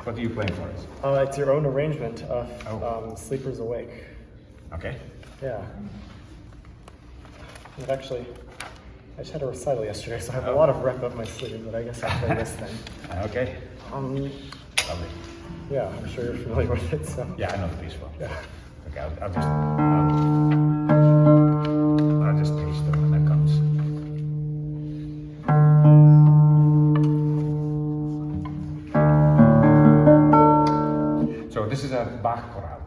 What are you playing for us? It's your own arrangement of Sleepers Awake. Okay. Yeah. And actually, I just had a recital yesterday, so I have a lot of rep up my sleeve, but I guess I'll play this thing. Okay. Lovely. Yeah, I'm sure you're familiar with it, so. Yeah, I know the piece well. Yeah. Okay, I'll just taste it when that comes. So this is a Bach chorale.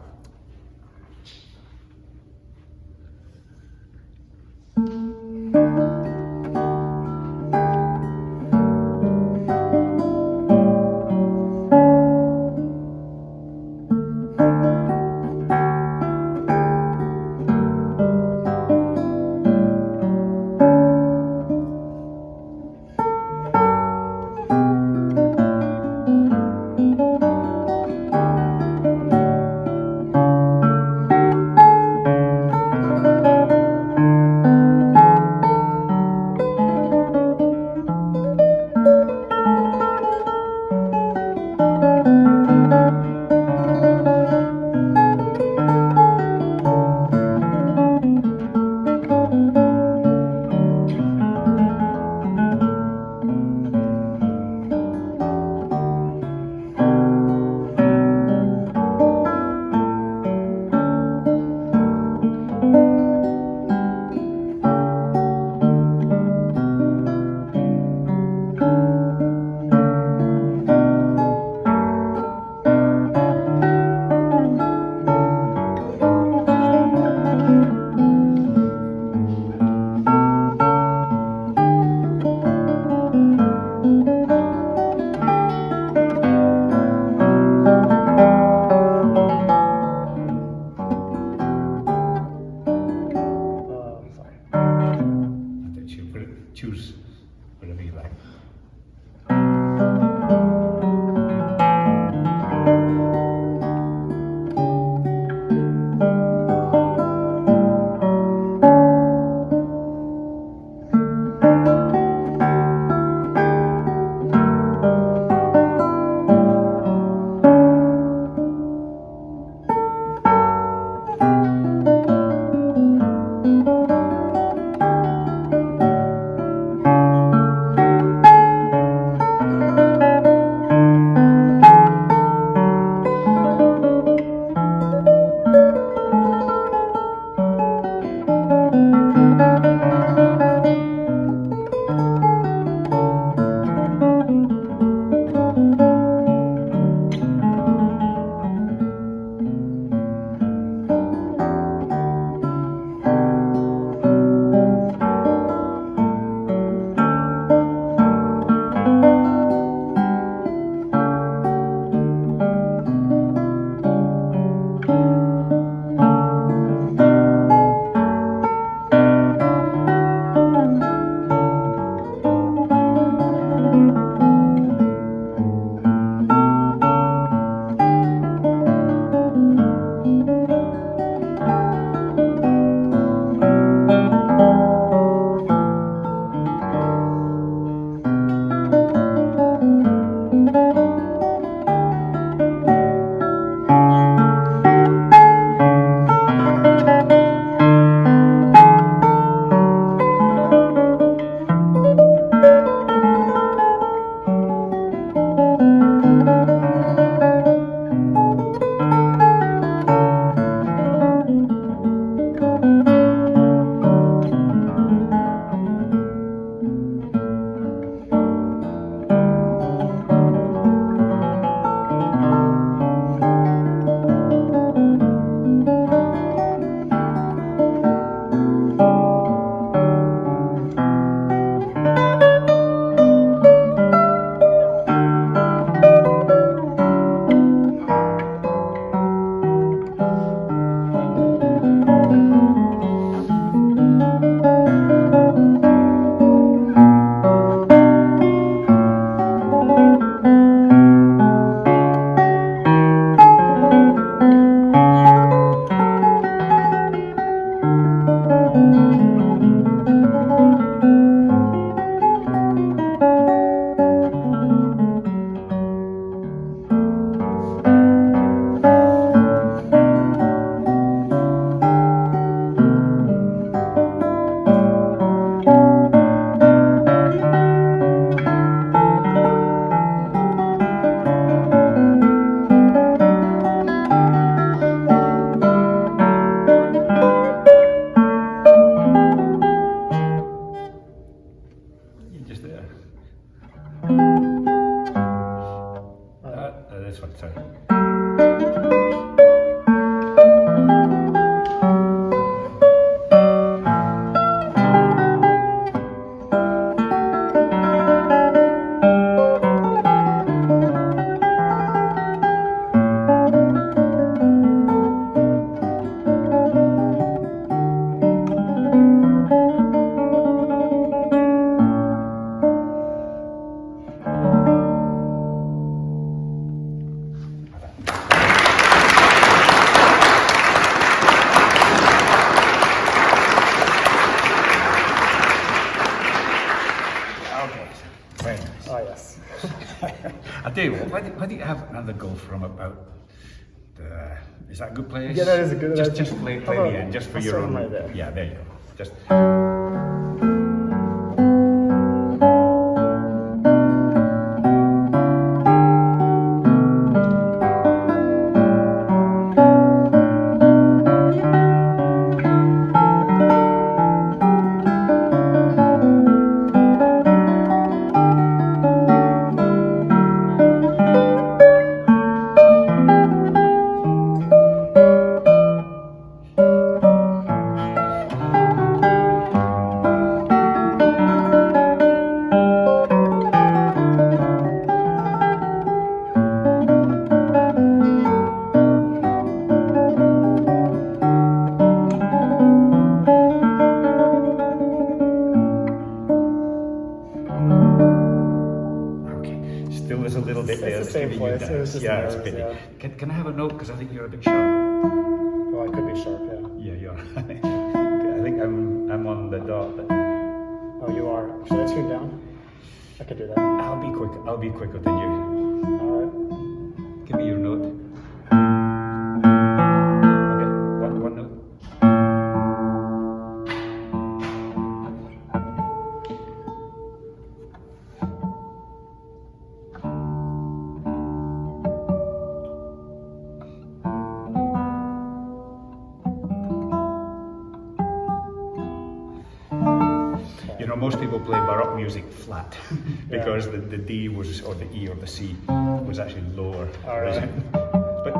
this one, sorry. Oh, yes. I tell you what, why do you have another go from about is that a good place? Yeah, that is a good. Just play the end, just for I'll your start own. right there. Yeah, there you go. Just. Still there's a little bit there. It's the same place. It was just yeah, it's nerves, pity. yeah. Can I have a note? Because I think you're a bit sharp. Well, I could be sharp, yeah. Yeah, you are. I think I'm on the dot. But Oh, you are. Should I tune down? I could do that. I'll be quick. I'll be quicker than you. All right. Give me your note. Okay, one note. You know, most people play Baroque music flat because the D was, or the E or the C was actually lower. All right. But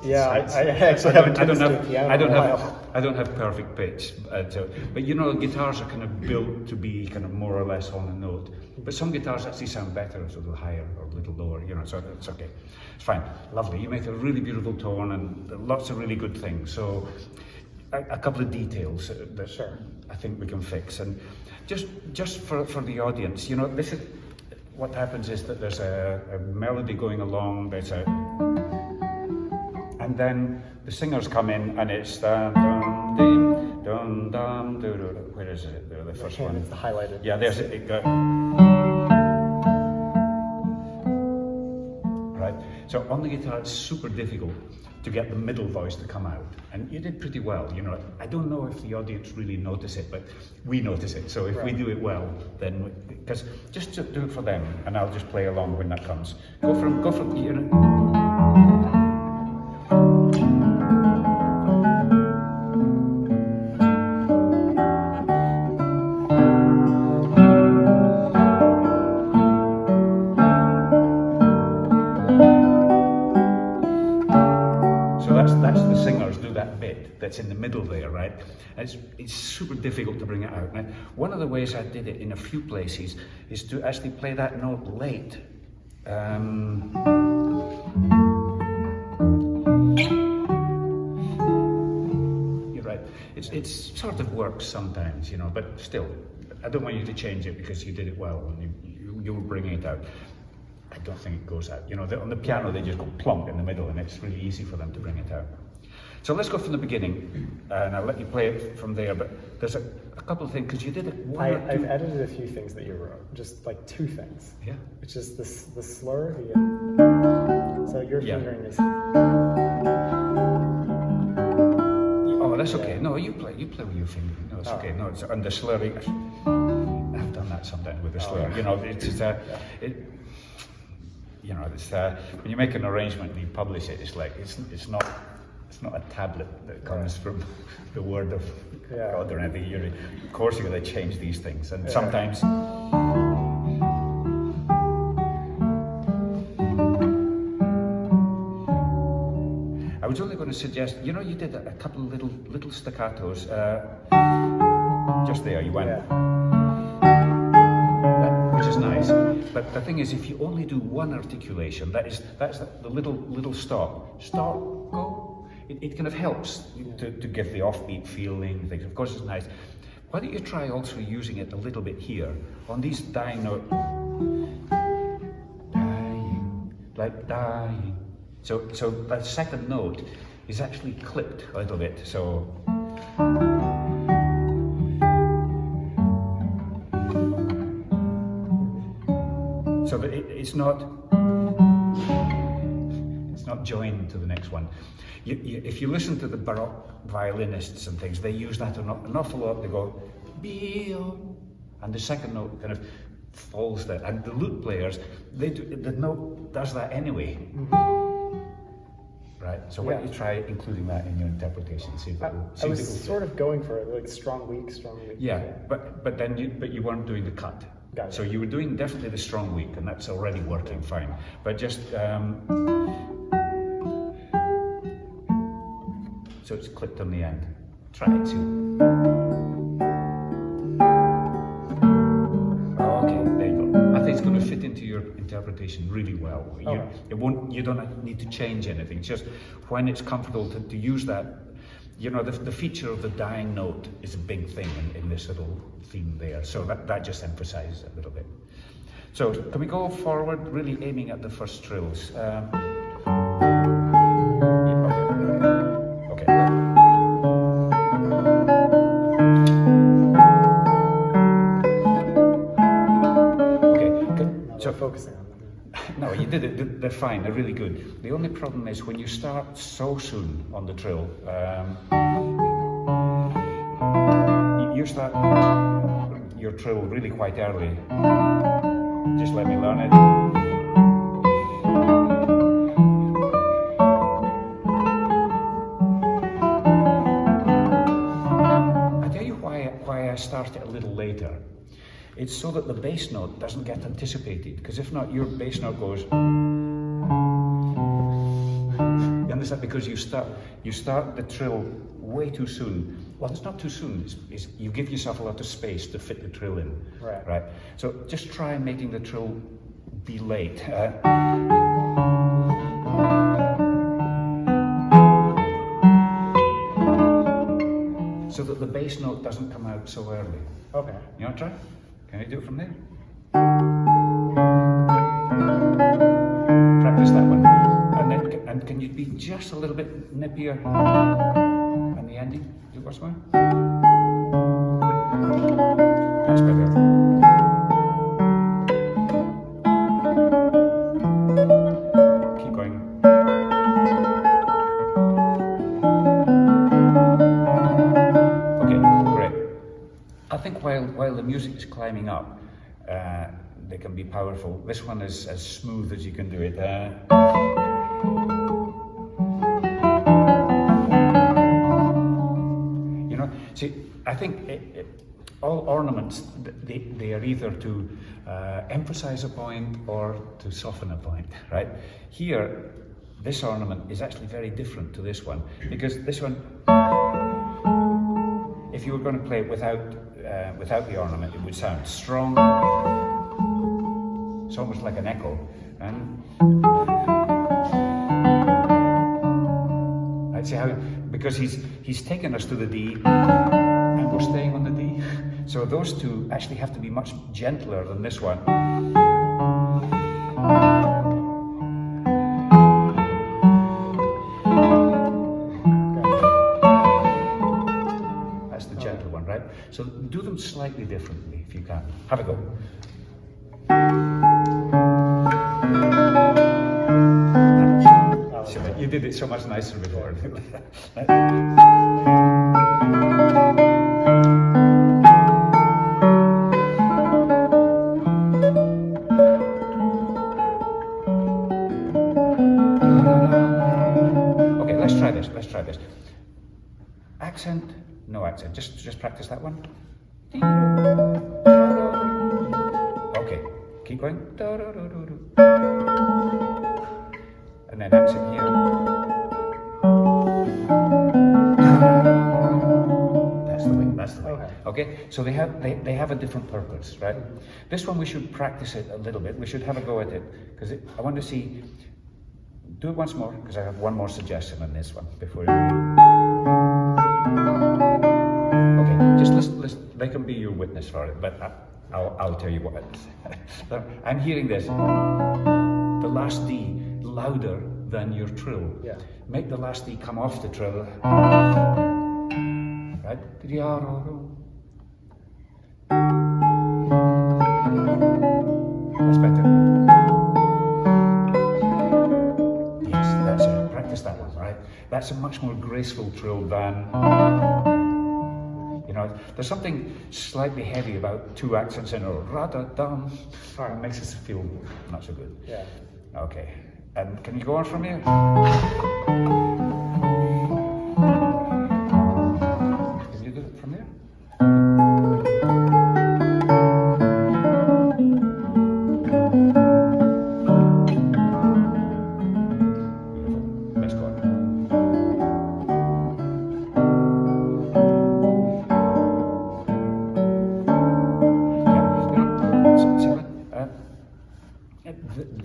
Yeah, I actually haven't tuned this to a piano in a while. I don't have perfect pitch, but you know, guitars are kind of built to be kind of more or less on a note. But some guitars actually sound better, a little higher or a little lower. You know, so it's okay. It's fine. Lovely. You make a really beautiful tone and lots of really good things. So a couple of details that Sure. I think we can fix. And just for the audience, you know, this is what happens is that there's a melody going along. And then the singers come in, and it's dum dum dum dum dum. Where is it? The first one. It's the highlighted. Yeah, there's it. Right. So on the guitar, it's super difficult to get the middle voice to come out, and you did pretty well. You know, I don't know if the audience really notice it, but we notice it. So if we do it well, then because just to do it for them, and I'll just play along when that comes. Go from you know. That's the singers do that bit that's in the middle there, right? And it's super difficult to bring it out. Now, one of the ways I did it in a few places is to actually play that note late. You're right. It's sort of works sometimes, you know, but still, I don't want you to change it because you did it well and you were bringing it out. I don't think it goes out. You know, on the piano they just go plonk in the middle, and it's really easy for them to bring it out. So let's go from the beginning, and I'll let you play it from there. But there's a couple of things because you did it. I've edited a few things that you wrote, just like two things. Yeah. Which is the slur. So your fingering is. Oh, that's okay. No, you play with your finger. No, it's okay. No, it's on the slurring. I've done that sometimes with the slur. You know, it's you know, it's when you make an arrangement and you publish it, it's like it's not a tablet that comes from the word of God or anything. Of course, you're going to change these things, and sometimes. was only going to suggest, you know, you did a couple of little staccatos. Just there, you went. Yeah. Which is nice. But the thing is, if you only do one articulation, that's the little stop. Stop, go. It kind of helps to give the offbeat feeling. Things. Of course, it's nice. Why don't you try also using it a little bit here on these dying notes? Dying, like dying. So that second note is actually clipped a little bit. So that it's not joined to the next one. If you listen to the Baroque violinists and things, they use that an awful lot. They go, Bio, and the second note kind of falls there. And the lute players, the note does that anyway. Right, so why don't you try including that in your interpretation? See if it will, I was sort of going for it, like strong weak. Yeah, but then you weren't doing the cut. Got it. So you were doing definitely the strong weak, and that's already working fine. But just so it's clipped on the end. Try it. See. Okay, there you go. I think it's going to fit into your interpretation really well. You don't need to change anything. It's just when it's comfortable to use that. You know, the feature of the dying note is a big thing in this little theme there. So that just emphasizes it a little bit. So can we go forward, really aiming at the first trills? Okay. So focusing on them. No, you did it. They're fine. They're really good. The only problem is when you start so soon on the trill, you start your trill really quite early. Just let me learn it. I tell you why I start it a little later. It's so that the bass note doesn't get anticipated, because if not, your bass note goes. You understand? Because you start the trill way too soon. Well, it's not too soon. It's you give yourself a lot of space to fit the trill in. Right. So just try making the trill be late. So that the bass note doesn't come out so early. Okay. You want to try? Can you do it from there? Practice that one. And can you be just a little bit nippier on the ending? Do it once more. That's better. Keep going. Okay, great. I think while the music is climbing up, they can be powerful. This one is as smooth as you can do it. You know, see, I think all ornaments, they are either to emphasize a point or to soften a point, right? Here, this ornament is actually very different to this one, because this one, if you were going to play it without the ornament, it would sound strong. It's almost like an echo. And I'd say how, because he's taken us to the D, and we're staying on the D. So those two actually have to be much gentler than this one. That's the gentle one, right? So do them slightly differently if you can. Have a go. You did it so much nicer before. Okay, let's try this. Accent, no accent. Just practice that one. Okay, keep going. And then accent here. Okay, so they have a different purpose, right? This one we should practice it a little bit. We should have a go at it because I want to see. Do it once more because I have one more suggestion on this one before you. Okay, just listen. They can be your witness for it, but I'll tell you what it is. I'm hearing this. The last D louder than your trill. Yeah. Make the last D come off the trill. Right? That's better. Yes, that's it. Practice that one, right? That's a much more graceful trill than, you know, there's something slightly heavy about two accents in a ra-da-dum. It makes us feel not so good. Yeah. Okay. And can you go on from here? Can you do it from here? Let's go.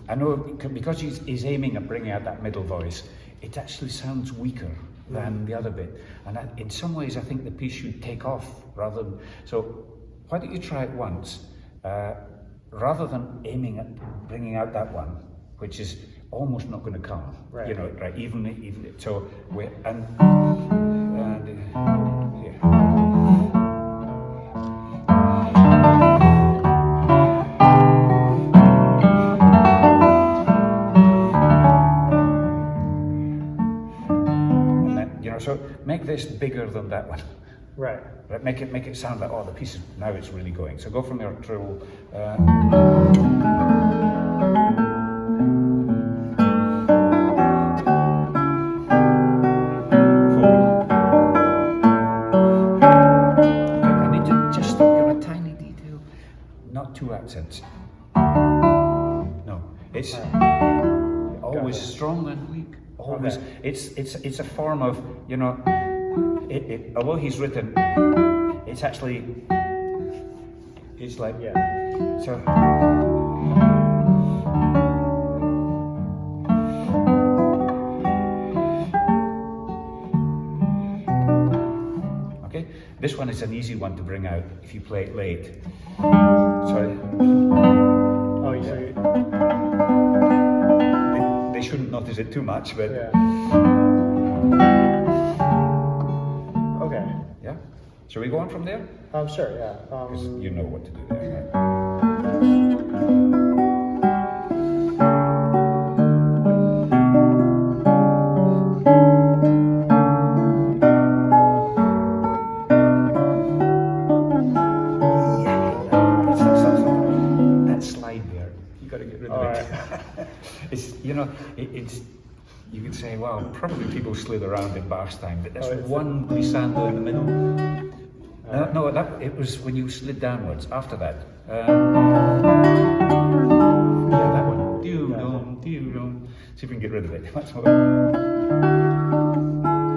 I know because he's aiming at bringing out that middle voice, it actually sounds weaker than the other bit. And in some ways, I think the piece should take off rather than. So, why don't you try it once, rather than aiming at bringing out that one, which is almost not going to come. Right. You know, right? Even so, and here. So make this bigger than that one. Right. Right. Make it sound like, oh, the piece is now it's really going. So go from your trill. Forward. I need to just give a tiny detail. Not two accents. No, it's always strong and weak. Always, okay. It's a form of, you know, although he's written, it's actually, it's like, yeah. So, okay, this one is an easy one to bring out if you play it late. Sorry. Oh, yeah. They shouldn't notice it too much, but yeah. Okay. Yeah. Shall we go on from there? Sure. Yeah. Because you know what to do there, right? That slide there, you got to get rid of it. Right. It's, you know, it's. You could say, well, probably people slid around in Bach's time, but there's one glissando in the middle. No, it was when you slid downwards. After that, yeah, that one. Doo-dum, doo-dum. See if we can get rid of it. Much more.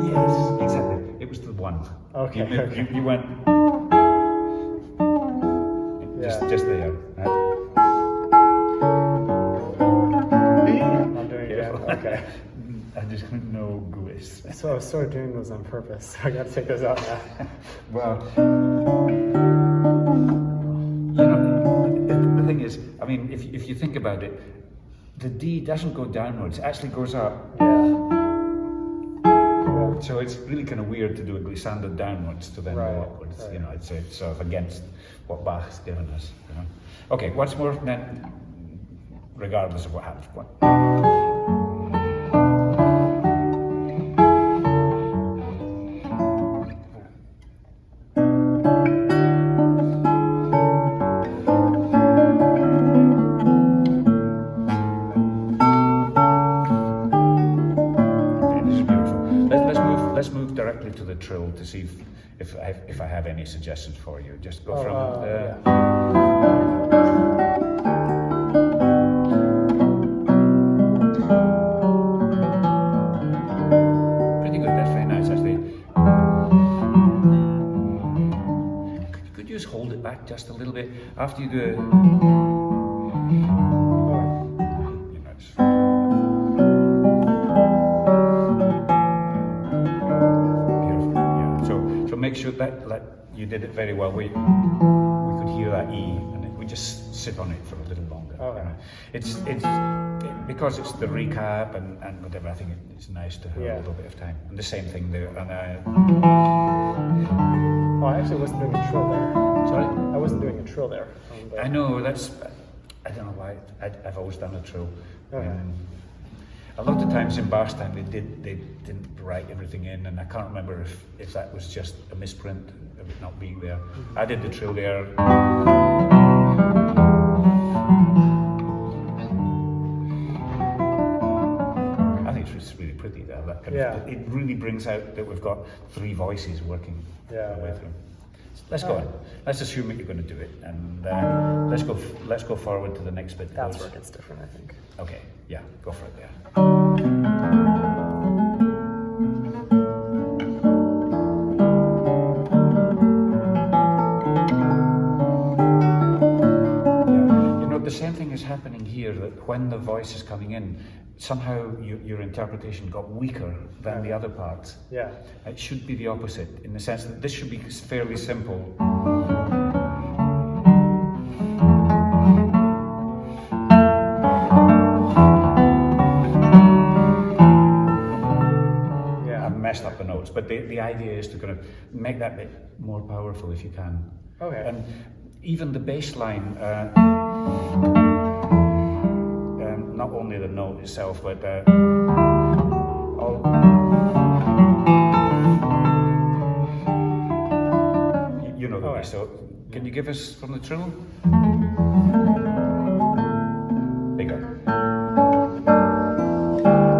Yes, exactly. It was the one. Okay. You went just there. Right? I'm doing it again. Okay. I just no goose. So I was sort of doing those on purpose. So I got to take those out now. Well, you know, the thing is, I mean, if you think about it, the D doesn't go downwards; it actually goes up. Yeah. So it's really kind of weird to do a glissando downwards to then go upwards. Right. You know, it's sort of against what Bach's given us. You know. Okay, once more, then, regardless of what happens. Let's move directly to the trill to see if I have any suggestions for you. Just go from pretty good. That's very nice, actually. just a little bit. After you do it, you know, it's, beautiful. Yeah. So make sure that you did it very well. We could hear that E, and we just sit on it for a little longer. Okay. It's because it's the recap and whatever. I think it's nice to have a little bit of time. And the same thing there. And oh, I actually wasn't doing a trill there. sorry, I wasn't doing a trill there. I know that's. I don't know why. I've always done a trill. Okay. A lot of times in bass time they didn't write everything in, and I can't remember if that was just a misprint of it not being there. I did the trill there. I think it's really pretty there. That kind of, it really brings out that we've got three voices working the way through. Let's go on. Let's assume that you're going to do it, and let's go forward to the next bit. That's where it gets different, I think. Okay, yeah, go for it there. Yeah, you know, the same thing is happening here, that when the voice is coming in, somehow your interpretation got weaker than the other parts. Yeah. It should be the opposite, in the sense that this should be fairly simple. Messed up the notes, but the idea is to kind of make that bit more powerful if you can. Okay. And even the bass line, not only the note itself, but all, you know the way. So can you give us from the trill? Bigger. I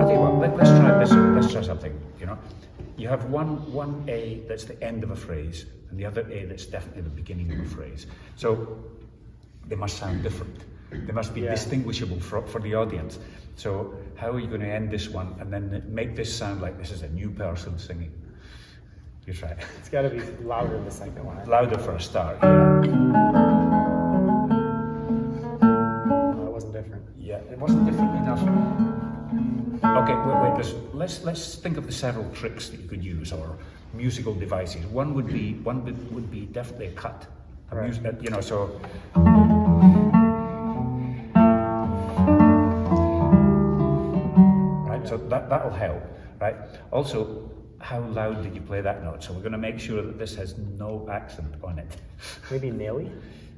tell you what, let's try this. Let's try something. You know, you have one A that's the end of a phrase, and the other A that's definitely the beginning of a phrase. So they must sound different. They must be distinguishable for the audience. So how are you going to end this one and then make this sound like this is a new person singing? You try. It's got to be louder in the second one. Louder for a start. Yeah. It wasn't different. Yeah, it wasn't different enough. Okay, wait. Let's think of the several tricks that you could use, or musical devices. One would be definitely a cut. You know, so. Right, so that'll help, right? Also, how loud did you play that note? So we're going to make sure that this has no accent on it. Maybe naily?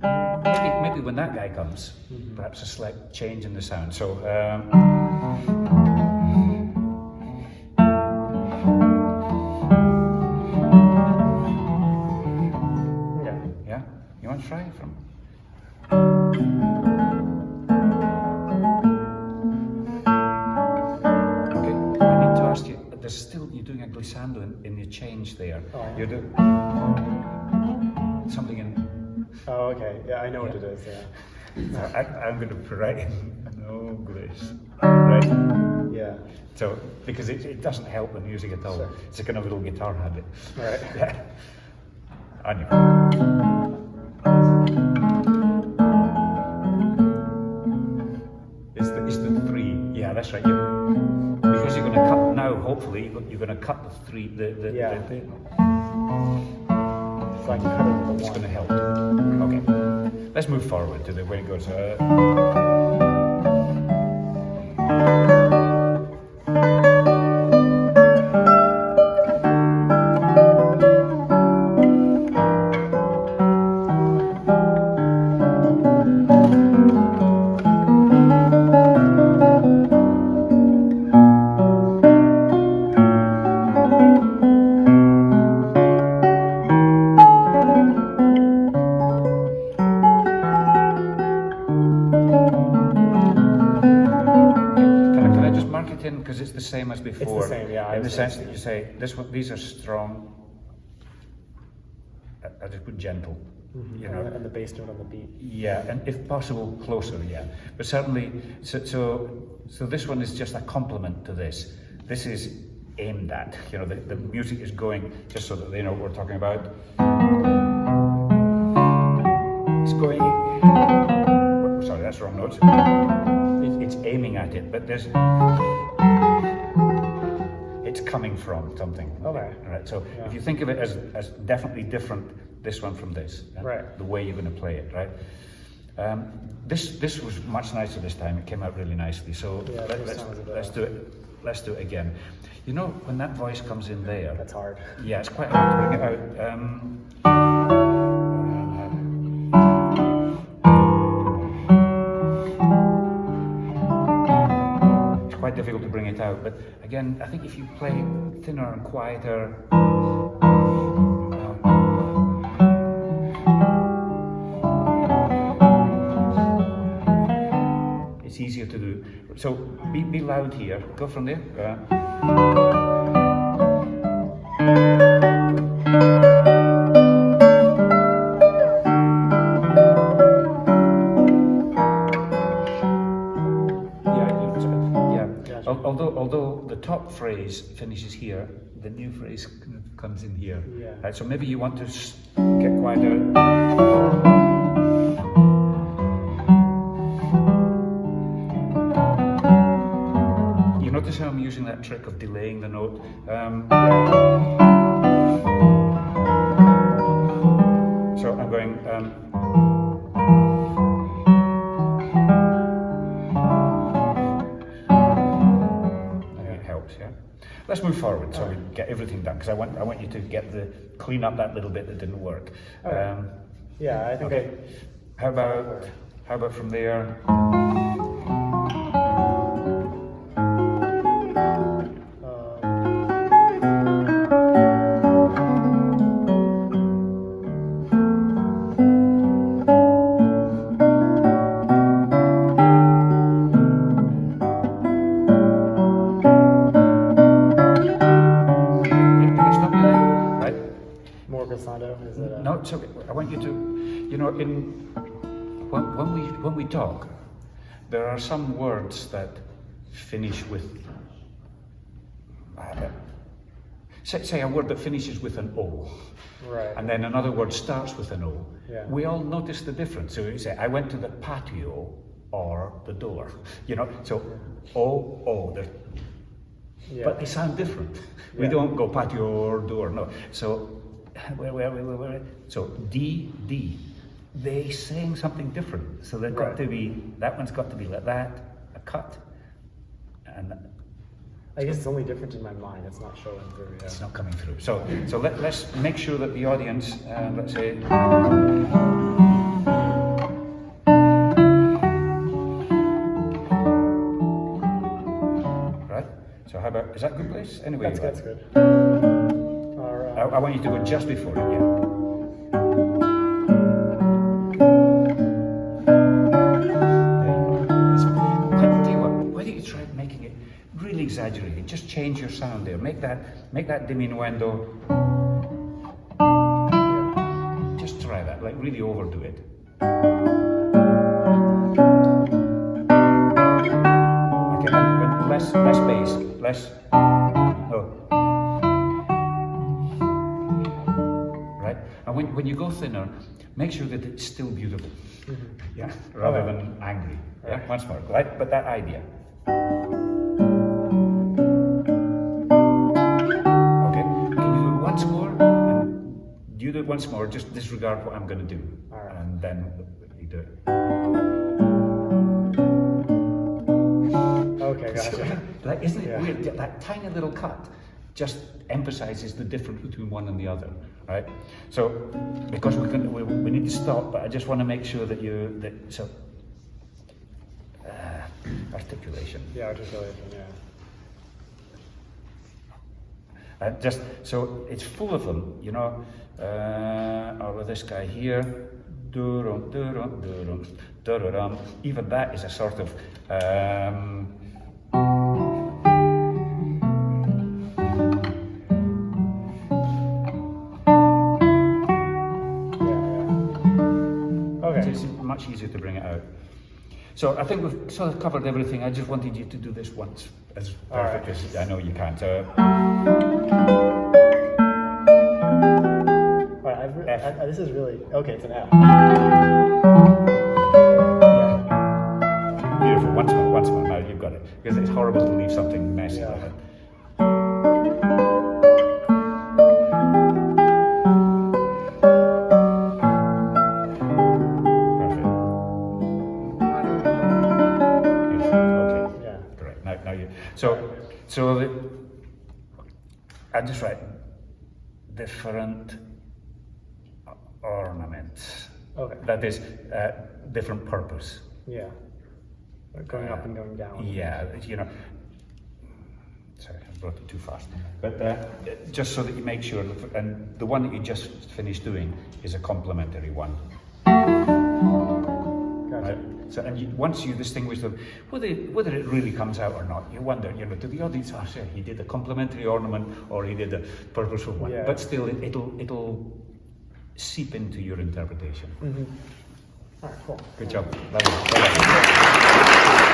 Maybe when that guy comes, perhaps a slight change in the sound. So. Yeah, you want to try it from? Okay, I need to ask you. There's still you're doing a glissando in your change there. Oh, You're doing something in. Oh, okay. Yeah, I know what it is. Yeah. So I'm going to put right in no gliss, right? Yeah. So because it doesn't help the music at all. Sure. It's a kind of little guitar habit. Right. Yeah. On you. It's the three. Yeah, that's right. Because you're going to cut now. Hopefully, you're going to cut the three. The So I can cut it with the it's one. going to help. Okay. Let's move forward to the when it goes. Because it's the same as before. It's the same, yeah. In the sense that you say this one, these are strong. I just put gentle. You know, and the bass note on the beat. Yeah, and if possible, closer. Yeah, but certainly. So this one is just a complement to this. This is aimed at. You know, the music is going just so that they know what we're talking about. going. Sorry, that's the wrong note. It's aiming at it, but there's. It's coming from something. Okay. Right. So if you think of it as definitely different, this one from this. Right. The way you're going to play it, right? This was much nicer this time. It came out really nicely. So let's do it. Let's do it again. You know, when that voice comes in there. That's hard. Yeah, it's quite hard to bring it out. It's quite difficult to bring it out, but again, I think if you play thinner and quieter. It's easier to do. So be loud here. Go from there. Although the top phrase finishes here, the new phrase comes in here. Yeah. Right, so maybe you want to get quieter. Notice how I'm using that trick of delaying the note. So I'm going. It helps, yeah. Let's move forward so we get everything done because I want you to clean up that little bit that didn't work. Yeah, I think. Okay. How about from there? No, it's okay. I want you to, when we talk, there are some words that finish with, say a word that finishes with an O, right, and then another word starts with an O. Yeah. We all notice the difference. So you say, I went to the patio or the door. So O, but they sound different. We don't go patio or door. No. So. So D, they saying something different. So they've got to be, that one's got to be like that, a cut, and I guess it's only different in my mind. It's not showing through. Yeah. It's not coming through. So let's make sure that the audience, let's say. Right. So how about? Is that a good place? Anyway, that's good. I want you to go just before it, yeah. Tell you what, why don't you try making it really exaggerated? Just change your sound there. Make that diminuendo. Just try that, like really overdo it. Okay, and less bass, less. Oh. And when you go thinner, make sure that it's still beautiful, yeah, rather than angry. Yeah, right. Once more, right? But that idea. Okay, can you do it once more? And you do it once more. Just disregard what I'm going to do, and then you do it. Okay, gotcha. Like, isn't it weird? That tiny little cut just emphasizes the difference between one and the other, right? So, because we need to stop, but I just want to make sure that articulation. Yeah, articulation, yeah. Just so it's full of them, or with this guy here, even that is a sort of. It's much easier to bring it out. So I think we've sort of covered everything. I just wanted you to do this once as perfect as I know you can. So. Alright, this is really okay. It's an F. Beautiful. Once more. Now you've got it. Because it's horrible to leave something messy like that. Perfect. Yes, okay. Yeah. Correct. Now you. So I just write different ornaments. Okay. That is different purpose. Yeah. Going up and going down. Yeah, you know. Sorry, I brought it too fast. But just so that you make sure, and the one that you just finished doing is a complementary one. Gotcha. Right? So, and once you distinguish them, whether it really comes out or not, you wonder, you know, to the audience, oh, sure, he did a complementary ornament or he did a purposeful one. Yeah. But still, it'll seep into your interpretation. Mm-hmm. All right, cool. Good job. Well done.